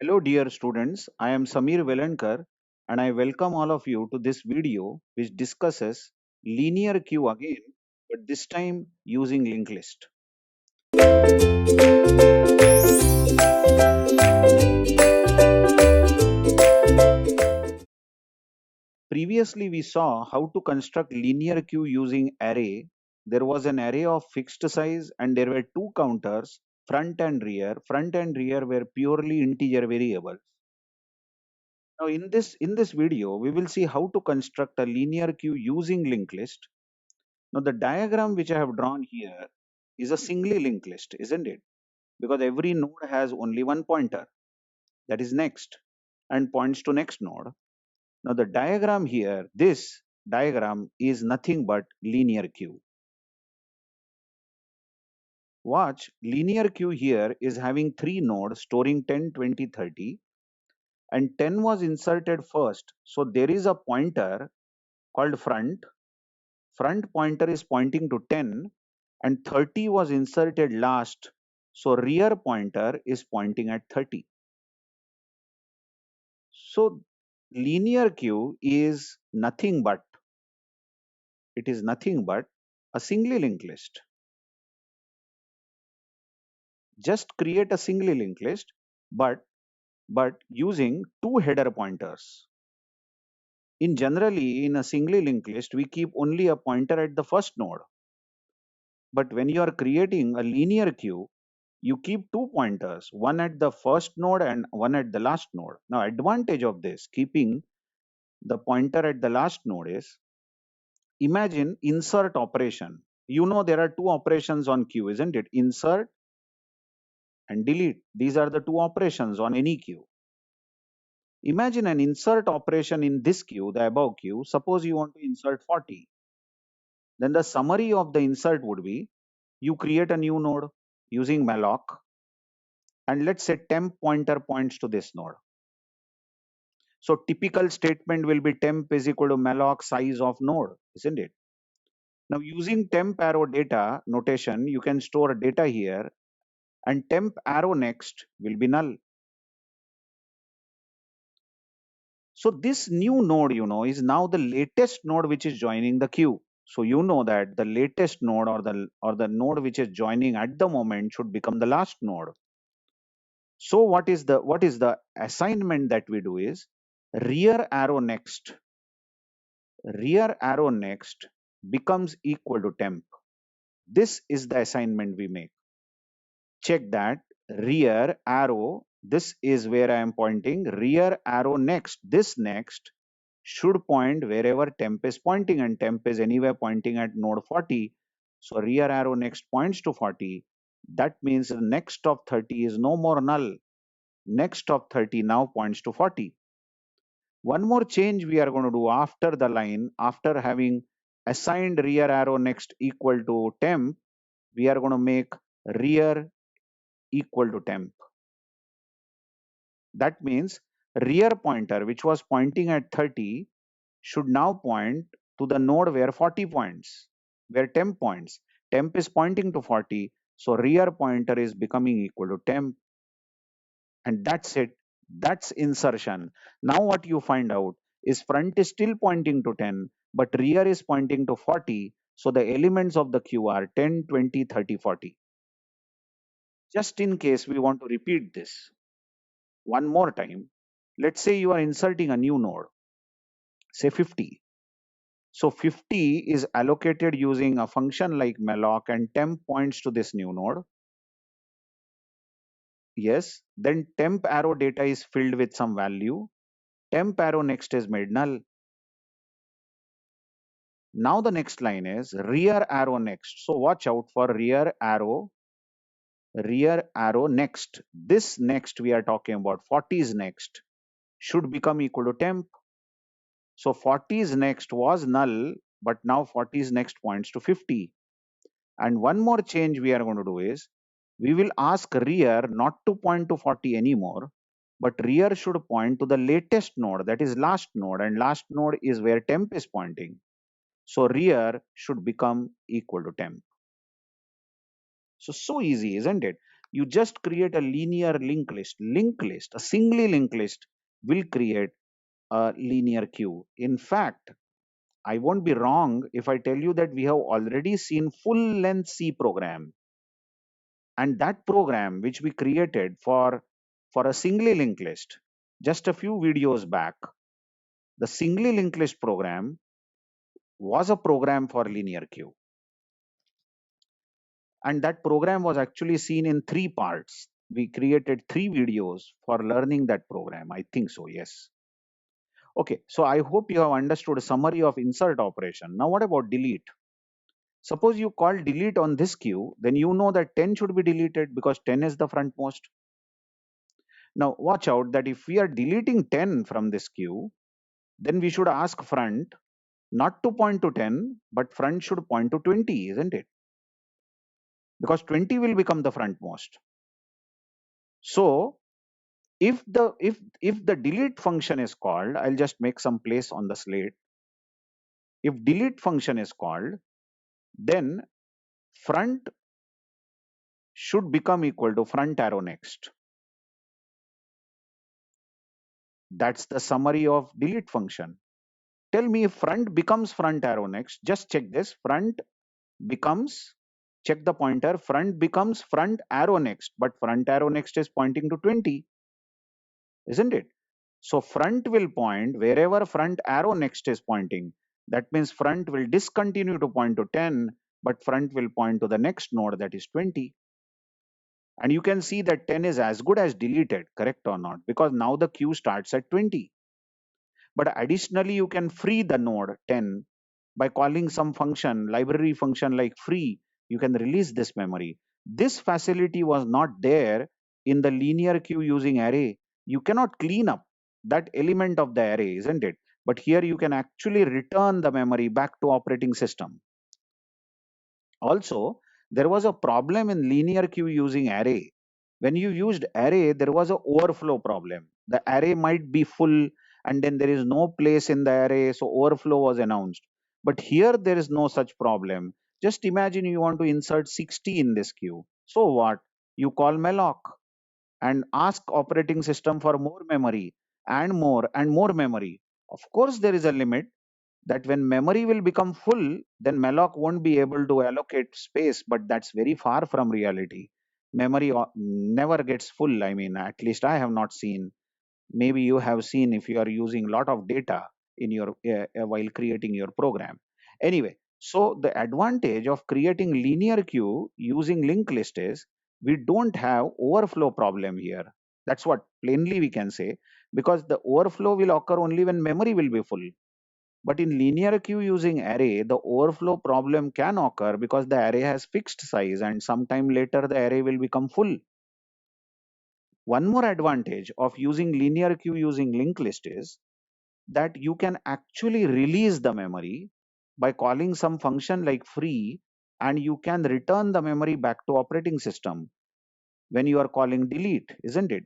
Hello dear students, I am Samir Velankar and I welcome all of you to this video which discusses linear queue again, but this time using linked list. Previously we saw how to construct linear queue using array. There was an array of fixed size and there were two counters, front and rear. Front and rear were purely integer variables. Now in this video we will see how to construct a linear queue using linked list. Now, the diagram which I have drawn here is a singly linked list, isn't it? Because every node has only one pointer, that is next, and points to next node. Now, the diagram here, this diagram is nothing but linear queue. Watch, linear queue here is having three nodes storing 10, 20, 30, and 10 was inserted first. So, there is a pointer called front. Front pointer is pointing to 10 and 30 was inserted last. So rear pointer is pointing at 30. So linear queue is nothing but, it is nothing but a singly linked list. Just create a singly linked list, but using two header pointers. In generally, in a singly linked list, we keep only a pointer at the first node. But when you are creating a linear queue, you keep two pointers, one at the first node and one at the last node. Now, advantage of this, keeping the pointer at the last node is, imagine insert operation. You know there are two operations on queue, isn't it? Insert and delete. These are the two operations on any queue. Imagine an insert operation in this queue, the above queue. Suppose you want to insert 40. Then the summary of the insert would be, you create a new node using malloc, and let's say temp pointer points to this node. So typical statement will be temp is equal to malloc size of node, isn't it? Now using temp arrow data notation, you can store data here and temp arrow next will be null. So this new node, is now the latest node which is joining the queue. So you know that the latest node or the node which is joining at the moment should become the last node. So what is the assignment that we do is rear arrow next becomes equal to temp. This is the assignment we make. Check that rear arrow, this is where I am pointing. Rear arrow next, this next should point wherever temp is pointing, and temp is anywhere pointing at node 40. So rear arrow next points to 40. That means the next of 30 is no more null. Next of 30 now points to 40. One more change we are going to do after the line, after having assigned rear arrow next equal to temp, we are going to make rear equal to temp. That means rear pointer, which was pointing at 30, should now point to the node where 40 points, where temp points. Temp is pointing to 40, so rear pointer is becoming equal to temp. And that's it. That's insertion. Now what you find out is front is still pointing to 10, but rear is pointing to 40. So the elements of the queue are 10, 20, 30, 40. Just in case we want to repeat this one more time, let's say you are inserting a new node, say 50. So 50 is allocated using a function like malloc and temp points to this new node. Yes, then temp arrow data is filled with some value. Temp arrow next is made null. Now the next line is rear arrow next. So watch out for rear arrow next. This next we are talking about 40 is next should become equal to temp. So 40 is next was null, but now 40 is next points to 50. And one more change we are going to do is we will ask rear not to point to 40 anymore, but rear should point to the latest node, that is last node, and last node is where temp is pointing. So rear should become equal to temp. So easy, isn't it? You just create a linear linked list. Linked list, a singly linked list will create a linear queue. In fact, I won't be wrong if I tell you that we have already seen full length C program, and that program which we created for a singly linked list just a few videos back, the singly linked list program was a program for linear queue, and that program was actually seen in three parts. We created three videos for learning that program, I think so, yes. Okay, so I hope you have understood a summary of insert operation. Now what about delete? Suppose you call delete on this queue, then you know that 10 should be deleted because 10 is the frontmost. Now watch out that if we are deleting 10 from this queue, then we should ask front not to point to 10, but front should point to 20, isn't it? Because 20 will become the frontmost. So if the delete function is called, I'll just make some place on the slate. If delete function is called, then front should become equal to front arrow next. That's the summary of delete function. Tell me if front becomes front arrow next. Just check this. Front becomes, check the pointer, front becomes front arrow next, but front arrow next is pointing to 20, isn't it? So front will point wherever front arrow next is pointing. That means front will discontinue to point to 10, but front will point to the next node, that is 20. And you can see that 10 is as good as deleted, correct or not? Because now the queue starts at 20. But additionally, you can free the node 10 by calling some function, library function like free. You can release this memory. This facility was not there in the linear queue using array. You cannot clean up that element of the array, isn't it? But here you can actually return the memory back to operating system. Also, there was a problem in linear queue using array. When you used array, there was an overflow problem. The array might be full and then there is no place in the array, so overflow was announced. But here there is no such problem. Just imagine you want to insert 60 in this queue. So what? You call malloc and ask operating system for more memory and more memory. Of course, there is a limit that when memory will become full, then malloc won't be able to allocate space, but that's very far from reality. Memory never gets full. I mean, at least I have not seen. Maybe you have seen if you are using a lot of data in your while creating your program. Anyway, so the advantage of creating linear queue using linked list is we don't have overflow problem here. That's what plainly we can say, because the overflow will occur only when memory will be full. But in linear queue using array, the overflow problem can occur because the array has fixed size and sometime later the array will become full. One more advantage of using linear queue using linked list is that you can actually release the memory by calling some function like free, and you can return the memory back to operating system when you are calling delete, isn't it?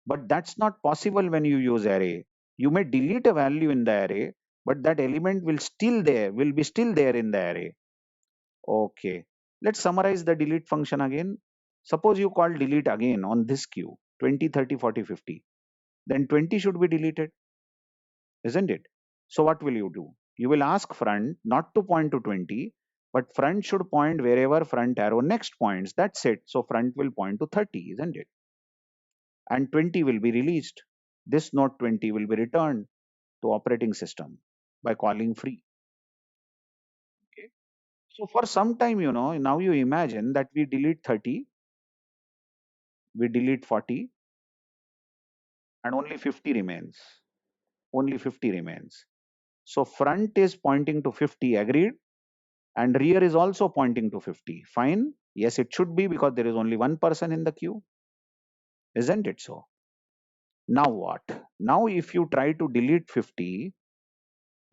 But that's not possible when you use array. You may delete a value in the array, but that element will be still there in the array. Okay, let's summarize the delete function again. Suppose you call delete again on this queue 20, 30, 40, 50. Then 20 should be deleted, isn't it? So what will you do? You will ask front not to point to 20, but front should point wherever front arrow next points. That's it. So front will point to 30, isn't it? And 20 will be released. This node 20 will be returned to operating system by calling free. Okay. So for some time, now you imagine that we delete 30, we delete 40, and only 50 remains. Only 50 remains. So front is pointing to 50, agreed? And rear is also pointing to 50. Fine. Yes, it should be because there is only one person in the queue. Isn't it so? Now what? Now if you try to delete 50,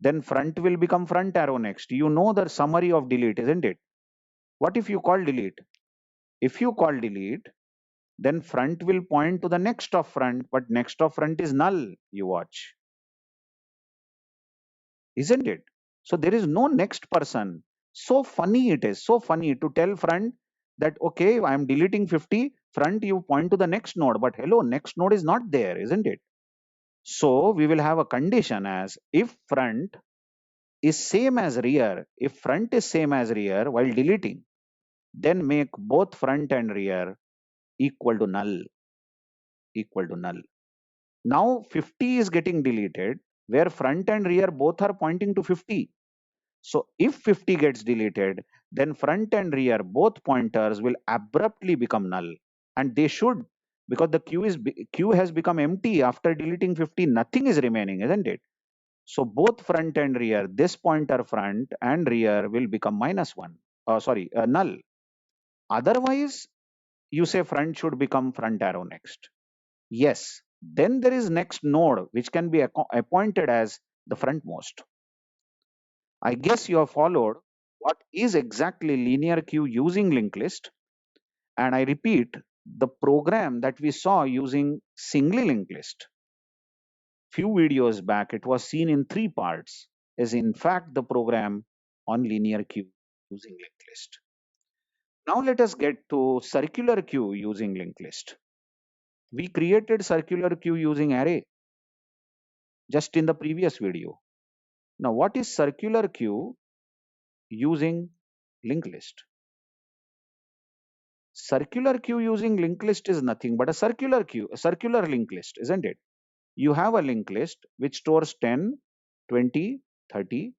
then front will become front arrow next. You know the summary of delete, isn't it? What if you call delete? If you call delete, then front will point to the next of front, but next of front is null, you watch. Isn't it? So there is no next person. So funny it is, so funny to tell front that, okay, I am deleting 50, front you point to the next node, but hello, next node is not there, isn't it? So we will have a condition as if front is same as rear, if front is same as rear while deleting, then make both front and rear equal to null, equal to null. Now 50 is getting deleted where front and rear both are pointing to 50. So if 50 gets deleted, then front and rear both pointers will abruptly become null, and they should, because the queue has become empty after deleting 50. Nothing is remaining, isn't it? So both front and rear, this pointer front and rear will become -1. Null. Otherwise, you say front should become front arrow next. Yes. Then there is next node which can be appointed as the frontmost. I guess you have followed what is exactly linear queue using linked list. And I repeat, the program that we saw using singly linked list few videos back, it was seen in 3 parts, is in fact the program on linear queue using linked list. Now let us get to circular queue using linked list. We created circular queue using array just in the previous video. Now what is circular queue using linked list? Circular queue using linked list is nothing but a circular queue, a circular linked list, isn't it? You have a linked list which stores 10, 20, 30,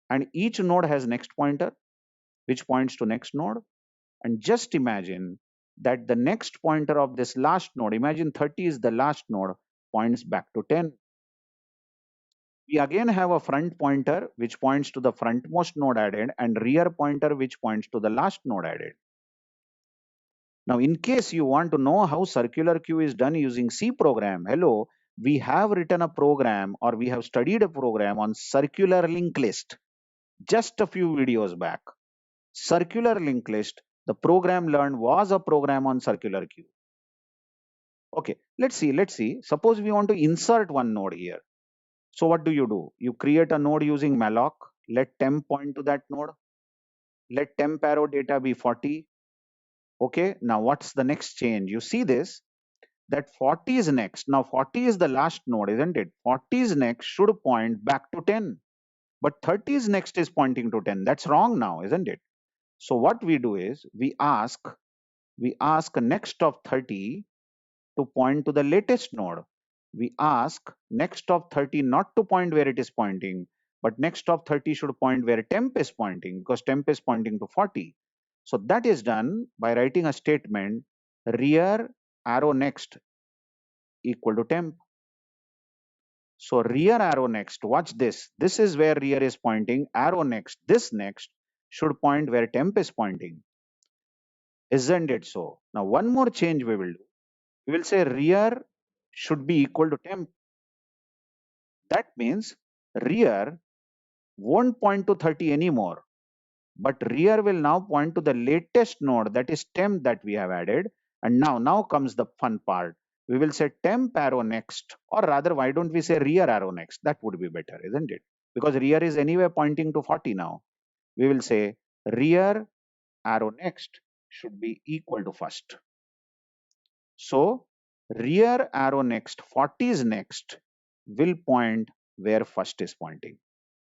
and each node has next pointer which points to next node. And just imagine that the next pointer of this last node, imagine 30 is the last node, points back to 10. We again have a front pointer which points to the frontmost node added and rear pointer which points to the last node added. Now, in case you want to know how circular queue is done using C program, hello, we have written a program or we have studied a program on circular linked list just a few videos back. Circular linked list, the program learned was a program on circular queue. Okay, let's see. Suppose we want to insert one node here. So what do? You create a node using malloc, let temp point to that node, let temp arrow data be 40. Okay, now what's the next change? You see this, that 40 is next. Now 40 is the last node, isn't it? 40 is next should point back to 10. But 30 is next is pointing to 10. That's wrong now, isn't it? So what we do is we ask next of 30 to point to the latest node. We ask next of 30 not to point where it is pointing, but next of 30 should point where temp is pointing because temp is pointing to 40. So that is done by writing a statement rear arrow next equal to temp. So rear arrow next, watch this. This is where rear is pointing, arrow next, this next should point where temp is pointing. Isn't it so? Now one more change we will do. We will say rear should be equal to temp. That means rear won't point to 30 anymore, but rear will now point to the latest node, that is temp that we have added. And now comes the fun part. We will say temp arrow next, or rather, why don't we say rear arrow next? That would be better, isn't it? Because rear is anyway pointing to 40 now. We will say rear arrow next should be equal to first. So rear arrow next, 40 is next, will point where first is pointing.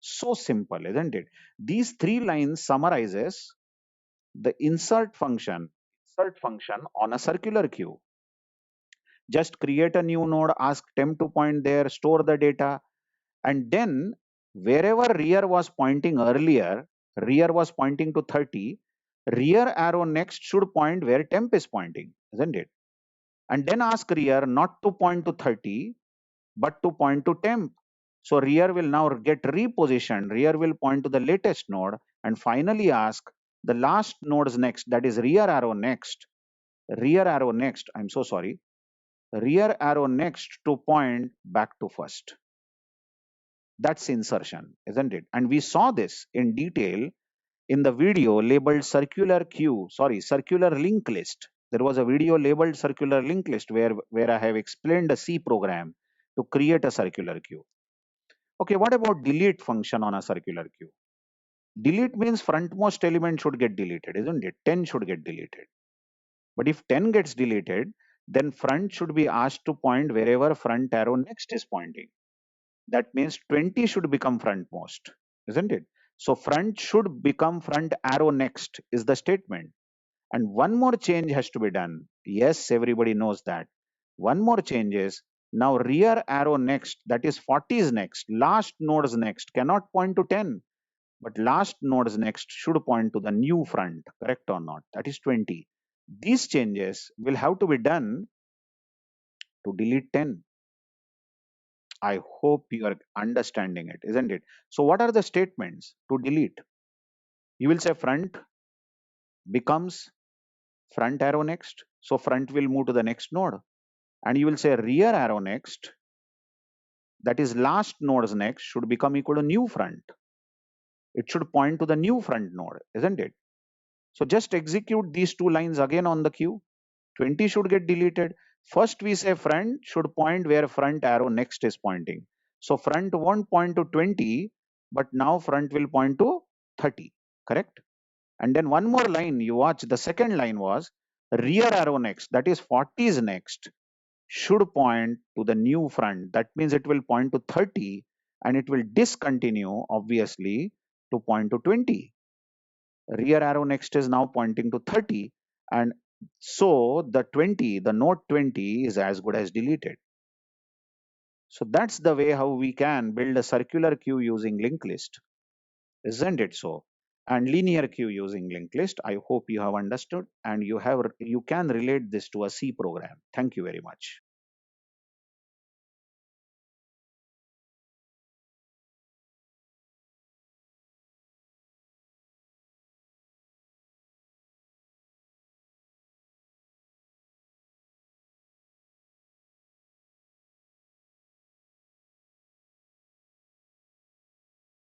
So simple, isn't it? These 3 lines summarizes the insert function on a circular queue. Just create a new node, ask temp to point there, store the data, and then wherever rear was pointing earlier, rear was pointing to 30, rear arrow next should point where temp is pointing, isn't it? And then ask rear not to point to 30, but to point to temp. So rear will now get repositioned. Rear will point to the latest node and finally ask the last node's next, that is rear arrow next, I'm so sorry, rear arrow next to point back to first. That's insertion, isn't it? And we saw this in detail in the video labeled circular linked list. There was a video labeled circular linked list where I have explained a C program to create a circular queue. Okay, what about delete function on a circular queue? Delete means frontmost element should get deleted, isn't it? 10 should get deleted. But if 10 gets deleted, then front should be asked to point wherever front arrow next is pointing. That means 20 should become frontmost, isn't it? So front should become front arrow next is the statement. And one more change has to be done. Yes, everybody knows that. One more change is now rear arrow next, that is 40 is next, last nodes next cannot point to 10, but last nodes next should point to the new front, correct or not? That is 20. These changes will have to be done to delete 10. I hope you are understanding it, isn't it? So what are the statements to delete? You will say front becomes front arrow next. So front will move to the next node. And you will say rear arrow next, that is last nodes next, should become equal to new front. It should point to the new front node, isn't it? So just execute these two lines again on the queue. 20 should get deleted. First we say front should point where front arrow next is pointing. So front won't point to 20, but now front will point to 30, correct? And then one more line, you watch, the second line was rear arrow next, that is 40 is next, should point to the new front. That means it will point to 30 and it will discontinue, obviously, to point to 20. Rear arrow next is now pointing to 30, and so the 20, the node 20 is as good as deleted. So that's the way how we can build a circular queue using linked list, isn't it so? And linear queue using linked list. I hope you have understood and you can relate this to a C program. Thank you very much.